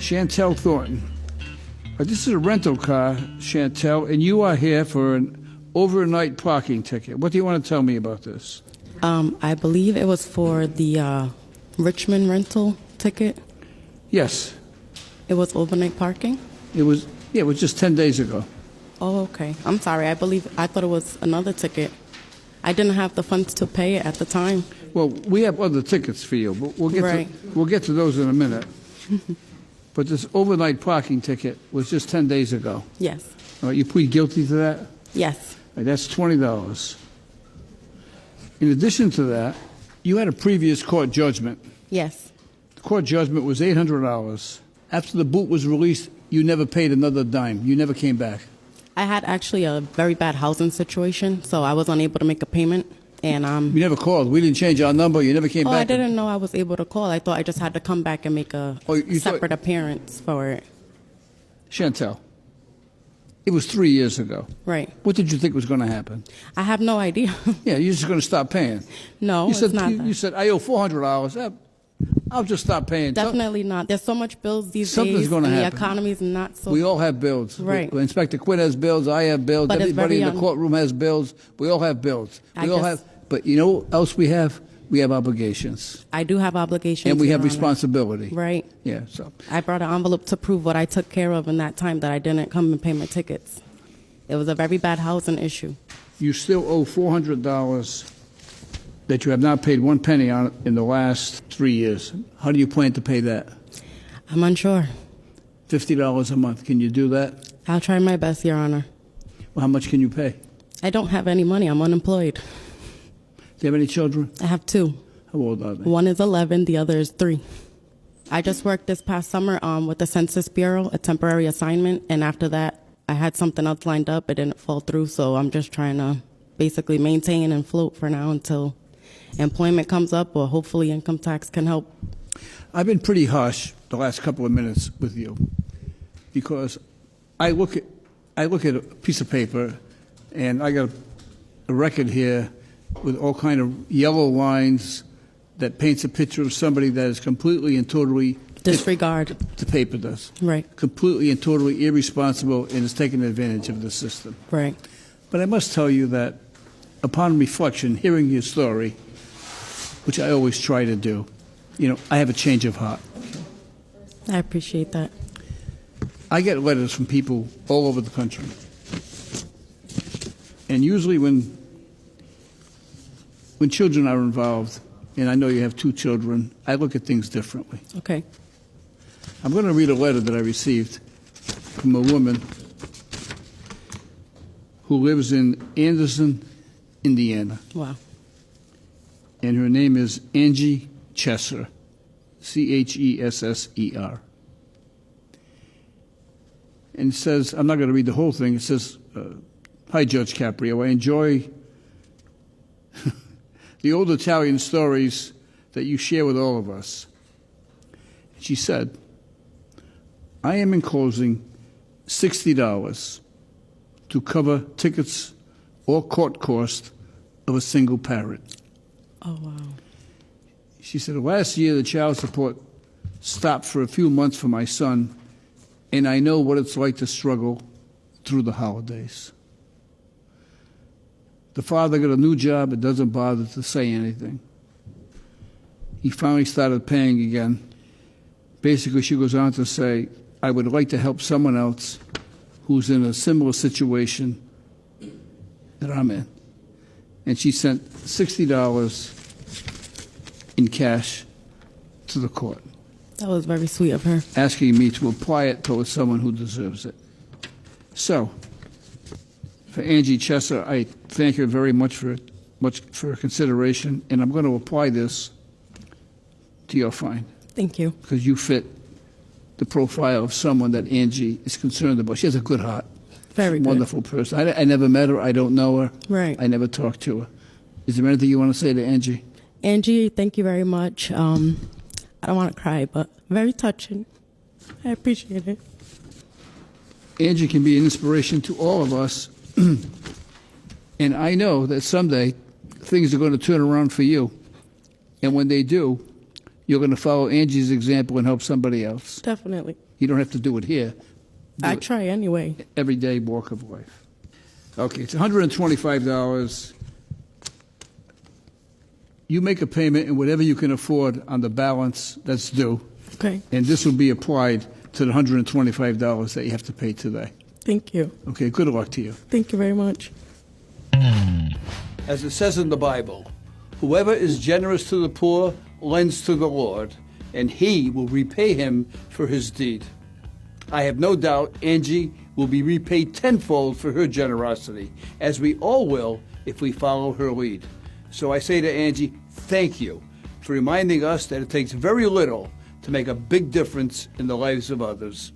Chantel Thornton. This is a rental car, Chantel, and you are here for an overnight parking ticket. What do you want to tell me about this? I believe it was for the Richmond rental ticket. Yes. It was overnight parking? It was just 10 days ago. Oh, okay. I'm sorry. I thought it was another ticket. I didn't have the funds to pay it at the time. Well, we have other tickets for you, but we'll get to those in a minute. But this overnight parking ticket was just 10 days ago. Yes. All right, you plead guilty to that? Yes. All right, that's $20. In addition to that, you had a previous court judgment. Yes. The court judgment was $800. After the boot was released, you never paid another dime. You never came back. I had actually a very bad housing situation, so I was unable to make a payment. And You never called. We didn't change our number. You never came back. I didn't know I was able to call. I thought I just had to come back and make a separate appearance for it. Chantel, it was 3 years ago. Right. What did you think was going to happen? I have no idea. Yeah, you're just going to stop paying. No, you said, it's not that. You said, I owe $400. I'll just stop paying. Definitely not. There's so much bills these Something's days. going to happen. The economy's not so. We all have bills. Right. Inspector Quinn has bills. I have bills. But everybody in the courtroom has bills. We all have bills. But you know what else we have? We have obligations. I do have obligations. And we have Your Honor. responsibility. Right. Yeah, so. I brought an envelope to prove what I took care of in that time that I didn't come and pay my tickets. It was a very bad housing issue. You still owe $400 that you have not paid one penny on in the last 3 years. How do you plan to pay that? I'm unsure. $50 a month. Can you do that? I'll try my best, Your Honor. Well, how much can you pay? I don't have any money. I'm unemployed. Do you have any children? I have two. How old are they? One is 11, the other is 3. I just worked this past summer with the Census Bureau, a temporary assignment, and after that, I had something else lined up. It didn't fall through, so I'm just trying to basically maintain and float for now until employment comes up, or hopefully income tax can help. I've been pretty harsh the last couple of minutes with you because I look at a piece of paper and I got a record here with all kind of yellow lines that paints a picture of somebody that is completely and totally disregard. The paper does. Right. Completely and totally irresponsible and is taking advantage of the system. Right. But I must tell you that upon reflection, hearing your story, which I always try to do, I have a change of heart. I appreciate that. I get letters from people all over the country. And usually when children are involved, and I know you have 2 children, I look at things differently. Okay. I'm going to read a letter that I received from a woman who lives in Anderson, Indiana. Wow. And her name is Angie Chesser, Chesser. And it says, I'm not going to read the whole thing, it says, hi, Judge Caprio, I enjoy the old Italian stories that you share with all of us. She said, I am enclosing $60 to cover tickets or court cost of a single parent. Oh, wow. She said, last year the child support stopped for a few months for my son, and I know what it's like to struggle through the holidays. The father got a new job and doesn't bother to say anything. He finally started paying again. Basically, she goes on to say, I would like to help someone else who's in a similar situation that I'm in. And she sent $60 in cash to the court. That was very sweet of her. Asking me to apply it towards someone who deserves it. So, for Angie Chesser, I thank her very much for her consideration, and I'm going to apply this to your fine. Thank you. Because you fit the profile of someone that Angie is concerned about. She has a good heart. Very good. Wonderful person. I never met her. I don't know her. Right. I never talked to her. Is there anything you want to say to Angie? Angie, thank you very much. I don't want to cry, but very touching. I appreciate it. Angie can be an inspiration to all of us. And I know that someday things are going to turn around for you. And when they do, you're going to follow Angie's example and help somebody else. Definitely. You don't have to do it here. Do I it try anyway. everyday walk of life. Okay, it's $125. You make a payment and whatever you can afford on the balance that's due, Okay. and this will be applied to the $125 that you have to pay today. Thank you. Okay, good luck to you. Thank you very much. As it says in the Bible, whoever is generous to the poor lends to the Lord, and he will repay him for his deed. I have no doubt Angie will be repaid tenfold for her generosity, as we all will if we follow her lead. So I say to Angie, thank you for reminding us that it takes very little to make a big difference in the lives of others.